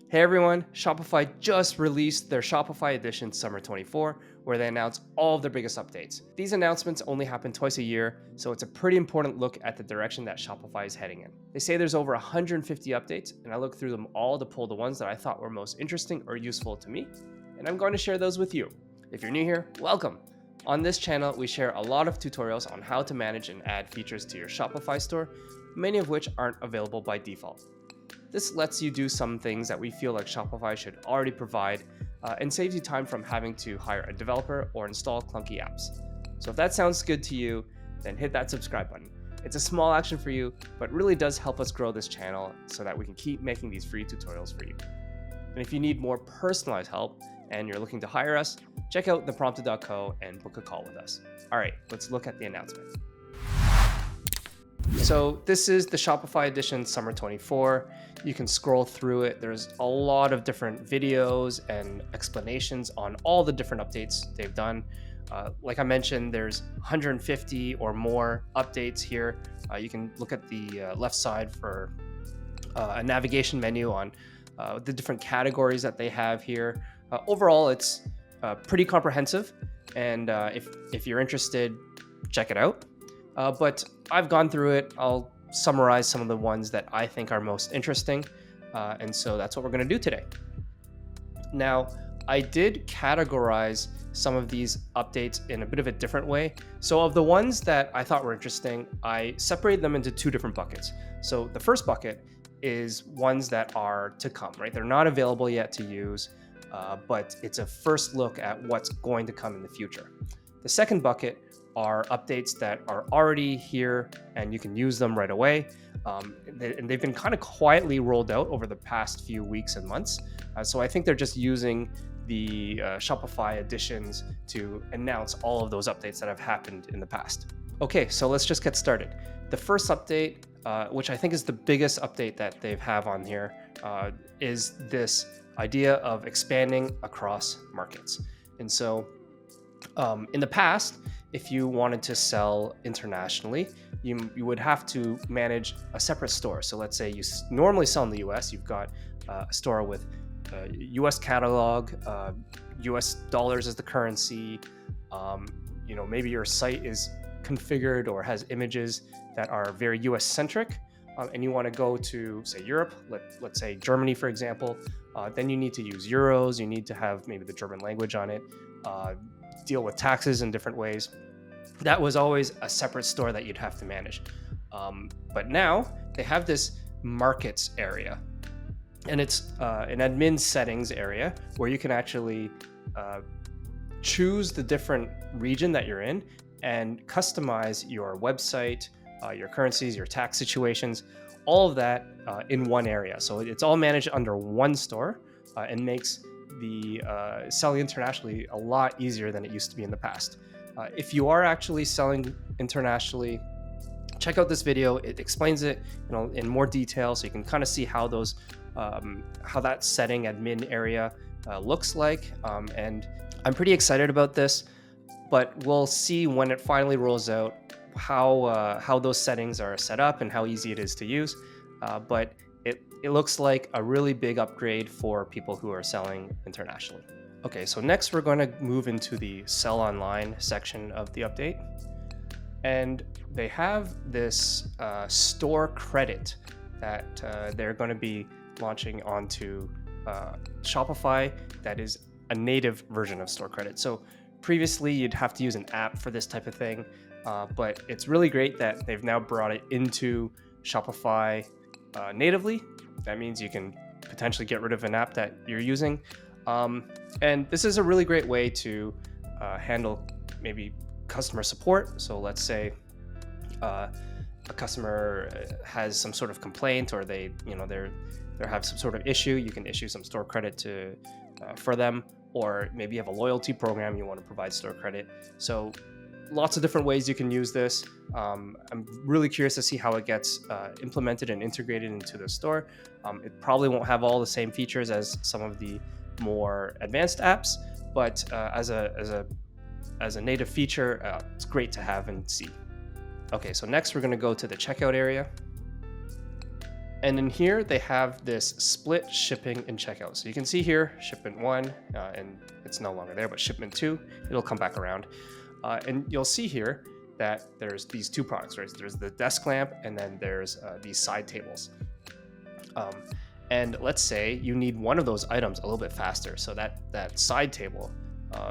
Hey everyone, Shopify just released their Shopify Edition Summer 24, where they announce all of their biggest updates. These announcements only happen twice a year, so it's a pretty important look at the direction that Shopify is heading in. They say there's over 150 updates, and I looked through them all to pull the ones that I thought were most interesting or useful to me, and I'm going to share those with you. If you're new here, welcome! On this channel, we share a lot of tutorials on how to manage and add features to your Shopify store, many of which aren't available by default. This lets you do some things that we feel like Shopify should already provide and saves you time from having to hire a developer or install clunky apps. So if that sounds good to you, then hit that subscribe button. It's a small action for you, but really does help us grow this channel so that we can keep making these free tutorials for you. And if you need more personalized help and you're looking to hire us, check out theprompted.co and book a call with us. All right, let's look at the announcement. So this is the Shopify Edition Summer 24. You can scroll through it. There's a lot of different videos and explanations on all the different updates they've done. Like I mentioned, there's 150 or more updates here. You can look at the left side for a navigation menu on the different categories that they have here. Overall, it's pretty comprehensive. And if you're interested, check it out. But I've gone through it. I'll summarize some of the ones that I think are most interesting. And so that's what we're going to do today. Now, I did categorize some of these updates in a bit of a different way. So of the ones that I thought were interesting, I separated them into two different buckets. So the first bucket is ones that are to come, right? They're not available yet to use, but it's a first look at what's going to come in the future. The second bucket are updates that are already here and you can use them right away. And they've been kind of quietly rolled out over the past few weeks and months. So I think they're just using the Shopify editions to announce all of those updates that have happened in the past. Okay, so let's just get started. The first update, which I think is the biggest update that they have on here, is this idea of expanding across markets. And so in the past, if you wanted to sell internationally, you would have to manage a separate store. So let's say you normally sell in the US, you've got a store with US catalog, US dollars as the currency. Maybe your site is configured or has images that are very US centric, and you want to go to, say, Europe, let's say Germany, for example, then you need to use euros, you need to have maybe the German language on it, deal with taxes in different ways. That was always a separate store that you'd have to manage. But now they have this markets area, and it's an admin settings area where you can actually choose the different region that you're in and customize your website, your currencies, your tax situations, all of that in one area. So it's all managed under one store and makes the selling internationally a lot easier than it used to be in the past. If you are actually selling internationally, check out this video. It explains it, in more detail, so you can kind of see how those, how that setting admin area looks like. And I'm pretty excited about this, but we'll see when it finally rolls out how those settings are set up and how easy it is to use. But it looks like a really big upgrade for people who are selling internationally. Okay, so next we're going to move into the sell online section of the update. And they have this store credit that they're going to be launching onto Shopify that is a native version of store credit. So previously you'd have to use an app for this type of thing, but it's really great that they've now brought it into Shopify natively. That means you can potentially get rid of an app that you're using. And this is a really great way to handle maybe customer support. So let's say a customer has some sort of complaint, or they have some sort of issue. You can issue some store credit for them, or maybe you have a loyalty program, you want to provide store credit. So lots of different ways you can use this. I'm really curious to see how it gets implemented and integrated into the store. It probably won't have all the same features as some of the more advanced apps, but as a native feature, it's great to have and see. Okay, so next we're going to go to the checkout area. And in here, they have this split shipping and checkout. So you can see here, shipment 1, and it's no longer there, but shipment 2, it'll come back around. And you'll see here that there's these 2 products, right? There's the desk lamp, and then there's these side tables. And let's say you need one of those items a little bit faster. So that side table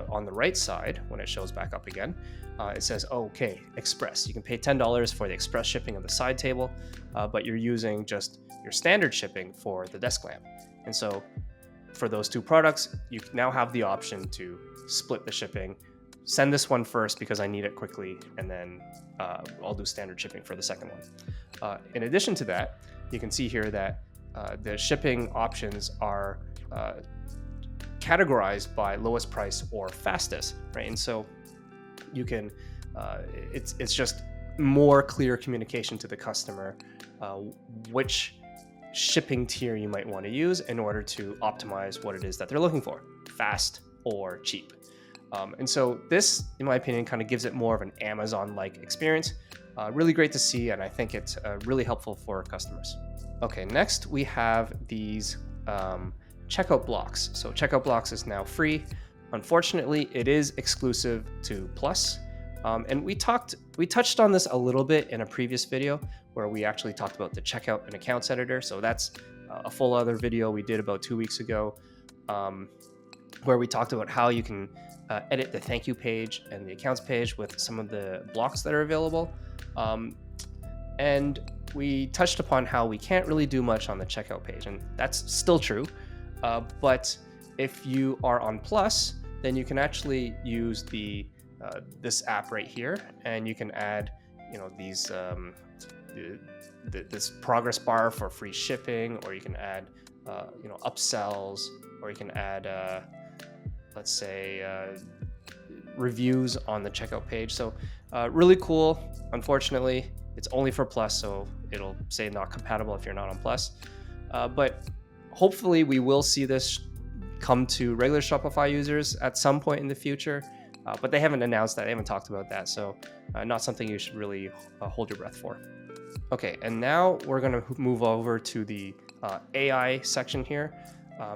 on the right side, when it shows back up again, it says, okay, express. You can pay $10 for the express shipping of the side table, but you're using just your standard shipping for the desk lamp. And so for those 2 products, you now have the option to split the shipping. Send this one first because I need it quickly, and then I'll do standard shipping for the second one. In addition to that, you can see here that the shipping options are categorized by lowest price or fastest, right? And so you can, it's just more clear communication to the customer which shipping tier you might want to use in order to optimize what it is that they're looking for, fast or cheap. And so this, in my opinion, kind of gives it more of an Amazon-like experience. Really great to see, and I think it's really helpful for customers. Okay, next we have these checkout blocks. So checkout blocks is now free. Unfortunately, it is exclusive to Plus. And we touched on this a little bit in a previous video where we actually talked about the checkout and accounts editor. So that's a full other video we did about 2 weeks ago, where we talked about how you can edit the thank you page and the accounts page with some of the blocks that are available. And we touched upon how we can't really do much on the checkout page, and that's still true. But if you are on Plus, then you can actually use this app right here, and you can add, these this progress bar for free shipping, or you can add, upsells, or you can add, let's say, reviews on the checkout page. So really cool. Unfortunately, it's only for Plus, so it'll say not compatible if you're not on Plus. But hopefully we will see this come to regular Shopify users at some point in the future. But they haven't announced that, they haven't talked about that. So not something you should really hold your breath for. Okay, and now we're gonna move over to the AI section here.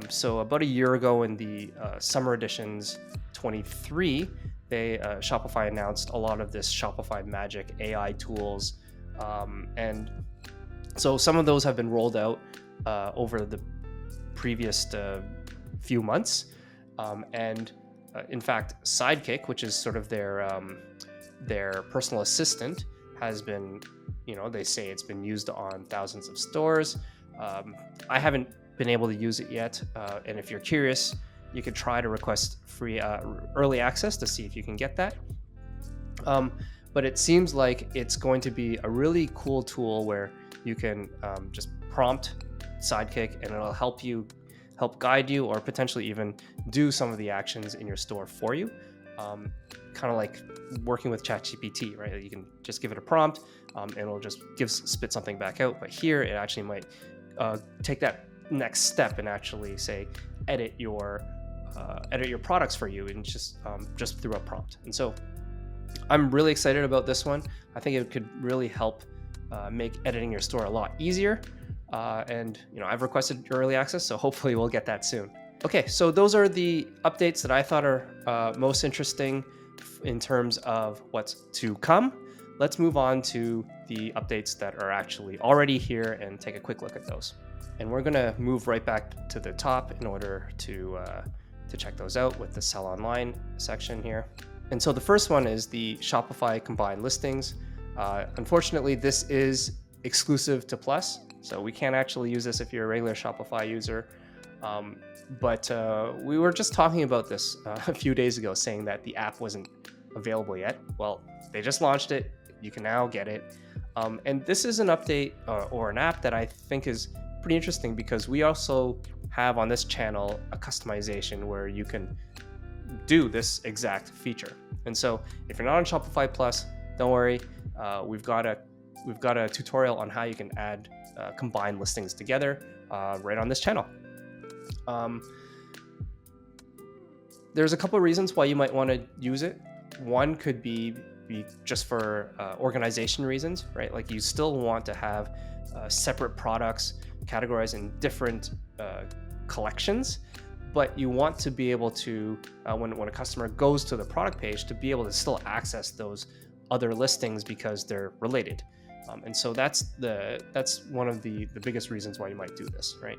So about a year ago in the Summer Editions 23, Shopify announced a lot of this Shopify Magic AI tools. And so some of those have been rolled out over the previous few months. And in fact, Sidekick, which is sort of their personal assistant, has been, they say it's been used on thousands of stores. I haven't been able to use it yet. And if you're curious, you could try to request free early access to see if you can get that. But it seems like it's going to be a really cool tool where you can just prompt Sidekick, and it'll help guide you, or potentially even do some of the actions in your store for you. Kind of like working with ChatGPT, right? You can just give it a prompt, and it'll just spit something back out. But here, it actually might take that next step and actually say, edit your products for you, and just through a prompt. And so I'm really excited about this one. I think it could really help make editing your store a lot easier. And I've requested early access, so hopefully we'll get that soon. Okay, so those are the updates that I thought are most interesting in terms of what's to come. Let's move on to the updates that are actually already here and take a quick look at those. And we're gonna move right back to the top in order to check those out with the Sell Online section here. And so the first one is the Shopify combined listings. Unfortunately, this is exclusive to Plus, so we can't actually use this if you're a regular Shopify user. But we were just talking about this a few days ago, saying that the app wasn't available yet. Well, they just launched it. You can now get it. And this is an update or an app that I think is pretty interesting, because we also have on this channel a customization where you can do this exact feature. And so if you're not on Shopify Plus, don't worry. We've got a tutorial on how you can add combined listings together right on this channel. There's a couple of reasons why you might want to use it. One could be just for organization reasons, right? Like you still want to have separate products categorized in different collections, but you want to be able to, when a customer goes to the product page, to be able to still access those other listings because they're related. And so that's one of the biggest reasons why you might do this, right?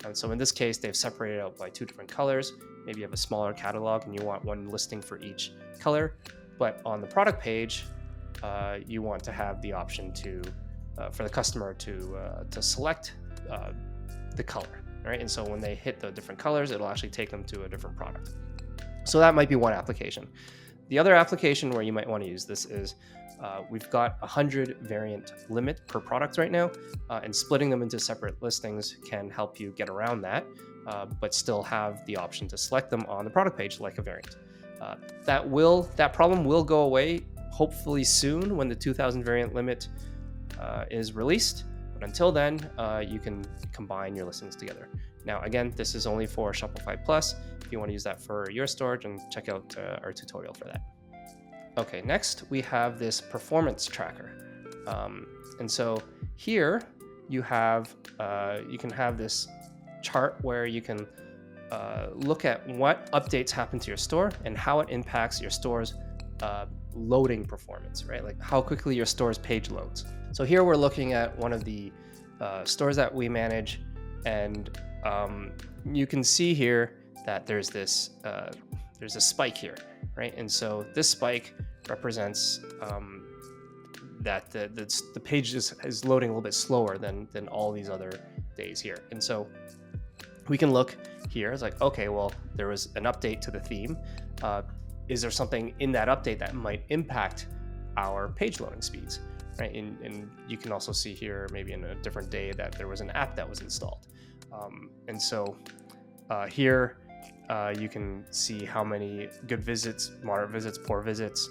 And so in this case, they've separated out by 2 different colors. Maybe you have a smaller catalog and you want one listing for each color. But on the product page, you want to have the option to for the customer to select the color, right? And so when they hit the different colors, it'll actually take them to a different product. So that might be one application. The other application where you might want to use this is we've got 100 variant limit per product right now, and splitting them into separate listings can help you get around that, but still have the option to select them on the product page like a variant. That problem will go away hopefully soon when the 2000 variant limit is released. But until then, you can combine your listings together. Now, again, this is only for Shopify Plus. If you want to use that for your storage, and check out our tutorial for that. Okay, next we have this performance tracker. And so here you have, you can have this chart where you can look at what updates happen to your store and how it impacts your store's loading performance, right? Like how quickly your store's page loads. So here we're looking at one of the stores that we manage, and you can see here that there's this there's a spike here, right? And so this spike represents that the page is loading a little bit slower than all these other days here. And so we can look here. It's like, okay, well, there was an update to the theme. Is there something in that update that might impact our page loading speeds, right? And you can also see here, maybe in a different day, that there was an app that was installed. And so here you can see how many good visits, moderate visits, poor visits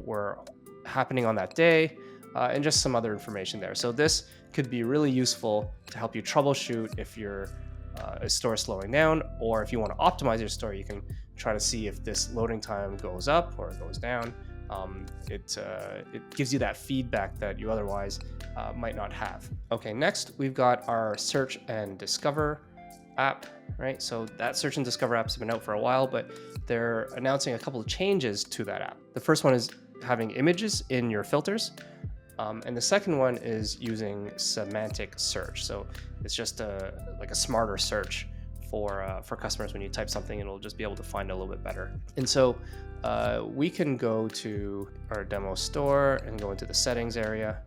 were happening on that day, and just some other information there. So this could be really useful to help you troubleshoot if your store is slowing down, or if you want to optimize your store, you can try to see if this loading time goes up or it goes down. It gives you that feedback that you otherwise might not have. Okay, next we've got our Search and Discover app, right? So that Search and Discover app's been out for a while, but they're announcing a couple of changes to that app. The first one is having images in your filters, and the second one is using semantic search. So it's just like a smarter search for customers. When you type something, it'll just be able to find it a little bit better. And so we can go to our demo store and go into the settings area.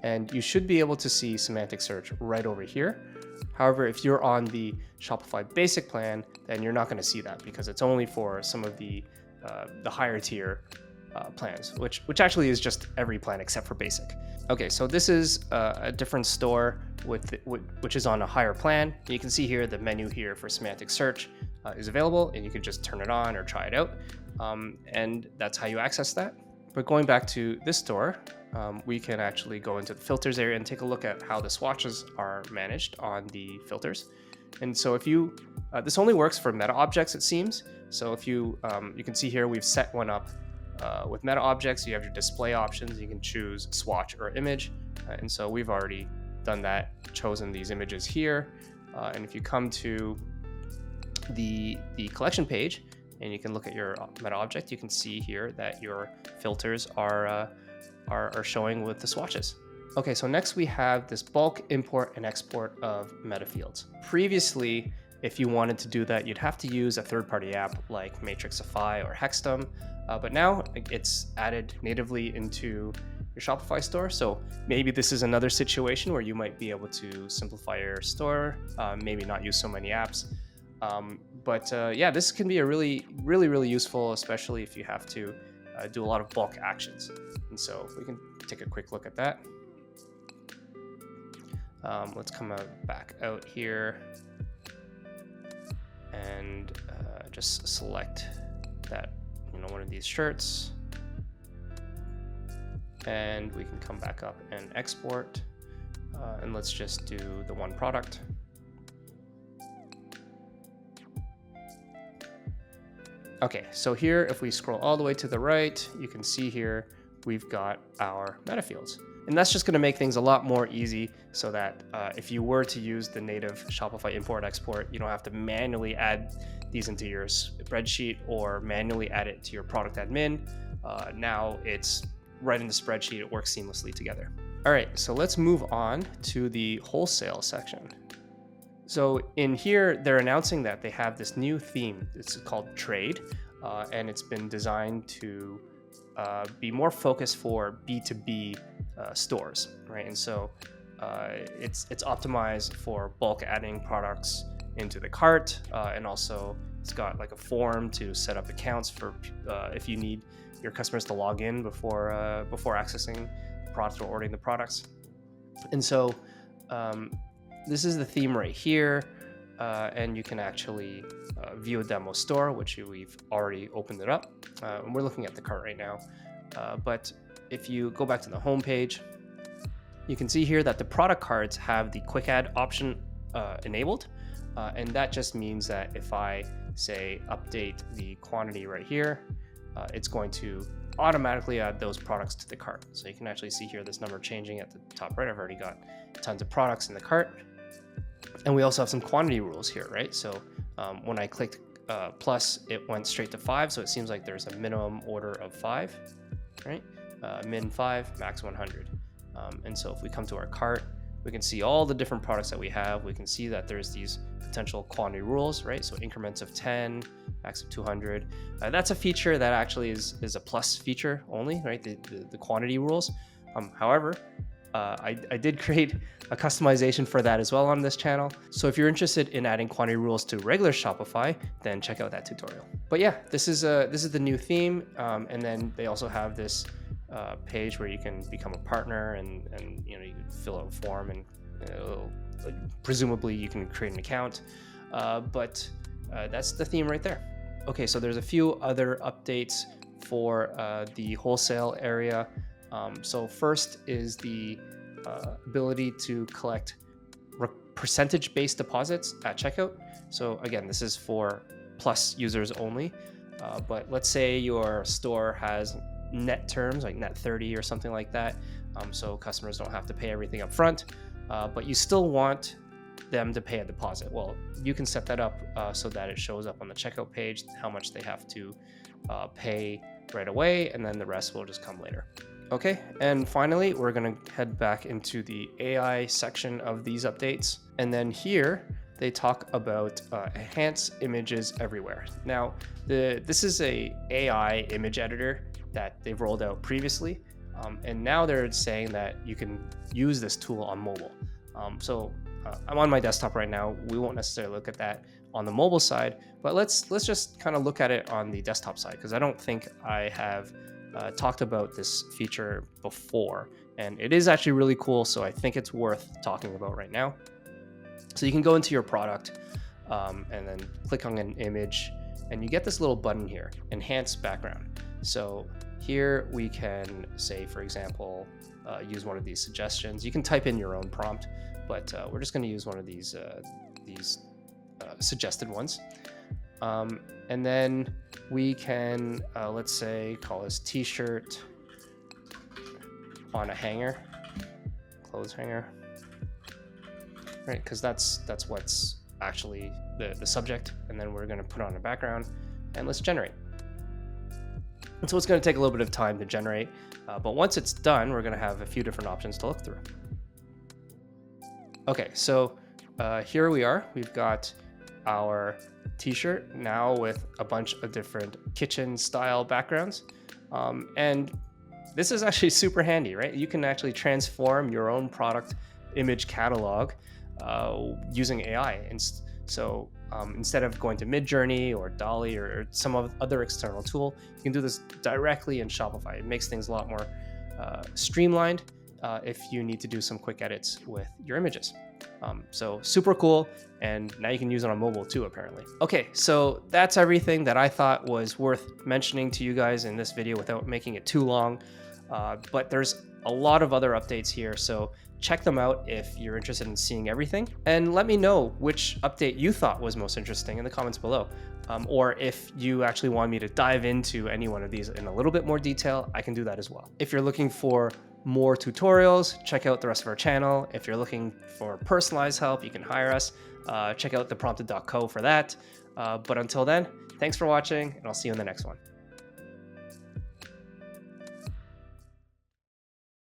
And you should be able to see semantic search right over here. However, if you're on the Shopify Basic plan, then you're not going to see that because it's only for some of the higher tier plans, which actually is just every plan except for Basic. Okay, so this is a different store which is on a higher plan. You can see here the menu here for semantic search is available, and you can just turn it on or try it out, and that's how you access that. But going back to this store, we can actually go into the filters area and take a look at how the swatches are managed on the filters. And so if you, this only works for meta objects, it seems. So if you can see here, we've set one up with meta objects. You have your display options. You can choose swatch or image. And so we've already done that, chosen these images here. And if you come to the collection page and you can look at your meta object, you can see here that your filters are showing with the swatches. Okay, so next we have this bulk import and export of Metafields. Previously, if you wanted to do that, you'd have to use a third-party app like Matrixify or Hexstum, but now it's added natively into your Shopify store. So maybe this is another situation where you might be able to simplify your store, maybe not use so many apps. But yeah, this can be a really useful, especially if you have to do a lot of bulk actions. And so we can take a quick look at that. Let's come back out here and just select that, one of these shirts, and we can come back up and export, and let's just do the one product. Okay, so here, if we scroll all the way to the right, you can see here we've got our Metafields. And that's just going to make things a lot more easy so that if you were to use the native Shopify import-export, you don't have to manually add these into your spreadsheet or manually add it to your product admin. Now it's right in the spreadsheet. It works seamlessly together. All right, so let's move on to the wholesale section. So in here, they're announcing that they have this new theme. It's called Trade, and it's been designed to be more focused for B2B stores, right? And so it's optimized for bulk adding products into the cart, and also it's got like a form to set up accounts for if you need your customers to log in before accessing the product or ordering the products. And so this is the theme right here, and you can actually view a demo store, which we've already opened it up. And we're looking at the cart right now. But if you go back to the home page, you can see here that the product cards have the quick add option enabled. And that just means that if I say update the quantity right here, it's going to automatically add those products to the cart. So you can actually see here this number changing at the top right. I've already got tons of products in the cart. And we also have some quantity rules here, right? So when I clicked plus, it went straight to 5. So it seems like there's a minimum order of 5, right? Min 5, max 100. And so if we come to our cart, we can see all the different products that we have. We can see that there's these potential quantity rules, right? So increments of 10, max of 200. That's a feature that actually is a plus feature only, right? The quantity rules. However, I did create a customization for that as well on this channel. So if you're interested in adding quantity rules to regular Shopify, then check out that tutorial. But yeah, this is the new theme. And then they also have this page where you can become a partner and you can fill out a form and presumably you can create an account. But that's the theme right there. Okay, so there's a few other updates for the wholesale area. So first is the ability to collect percentage-based deposits at checkout. So again, this is for Plus users only. But let's say your store has net terms, like net 30 or something like that. So customers don't have to pay everything up front, but you still want them to pay a deposit. Well, you can set that up so that it shows up on the checkout page, how much they have to pay right away, and then the rest will just come later. Okay, and finally, we're gonna head back into the AI section of these updates. And then here, they talk about enhance images everywhere. Now, this is a AI image editor that they've rolled out previously. And now they're saying that you can use this tool on mobile. So I'm on my desktop right now. We won't necessarily look at that on the mobile side, but let's just kind of look at it on the desktop side, because I don't think I have talked about this feature before, and it is actually really cool. So I think it's worth talking about right now. So you can go into your product and then click on an image, and you get this little button here, enhance background. So here we can say, for example, use one of these suggestions. You can type in your own prompt, but we're just going to use one of these suggested ones. And then we can, let's say, call this t-shirt on a hanger, clothes hanger, right? Because that's what's actually the subject. And then we're going to put on a background, and let's generate. And so it's going to take a little bit of time to generate, but once it's done, we're going to have a few different options to look through. Okay, so here we are. We've got our t-shirt now with a bunch of different kitchen style backgrounds. And this is actually super handy, right? You can actually transform your own product image catalog using AI. And so instead of going to Midjourney or DALL-E or some other external tool, you can do this directly in Shopify. It makes things a lot more streamlined if you need to do some quick edits with your images. So super cool, and now you can use it on mobile too, apparently. Okay, so that's everything that I thought was worth mentioning to you guys in this video without making it too long. But there's a lot of other updates here. So check them out if you're interested in seeing everything. And let me know which update you thought was most interesting in the comments below. Or if you actually want me to dive into any one of these in a little bit more detail, I can do that as well. If you're looking for more tutorials, check out the rest of our channel. If you're looking for personalized help, you can hire us. Check out theprompted.co for that. But until then, thanks for watching, and I'll see you in the next one.